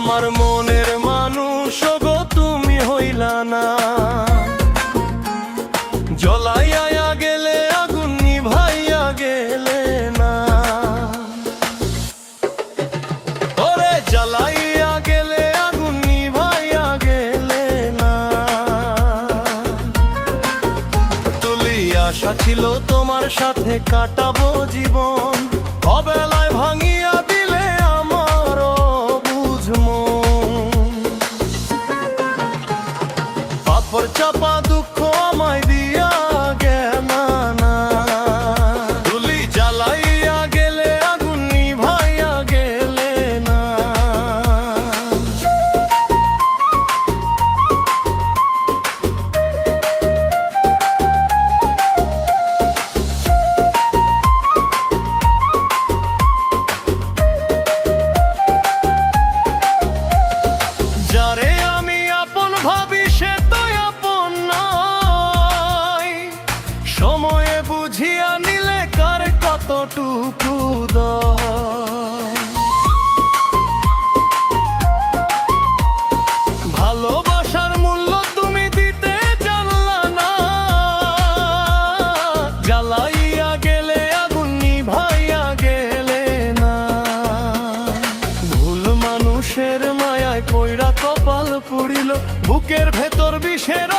আমার মনের মানুষ গো তুমি হইলা না, জ্বলাইয়া গেলে আগুন নিভাইয়া গেলে না, ওরে জ্বালাইয়া গেলে আগুন নিভাইয়া গেলে না। তুলি আশা ছিল তোমার সাথে কাটাবো জীবন, অবেলায় ভাঙিয়া দিলে আমার বুঝমো। পাথর চাপা দুঃখ আমায় দিয়া গেলা না, তুলি জ্বালাইয়া গেলে আগুন নিভাইয়া গেলে না। যারে আমি আপন ভাবি সে তো আপন নয়, সময়ে বুঝিয়া নিলে কার কতটুকু দয়। ভালোবাসার মূল্য তুমি দিতে জানলা না, জ্বালাইয়া গেলে আগুন নিভাইয়া গেলে না। ভুল মানুষের মায়ায় পইড়া কপাল পুড়িল, বুকের ভেতর বিষের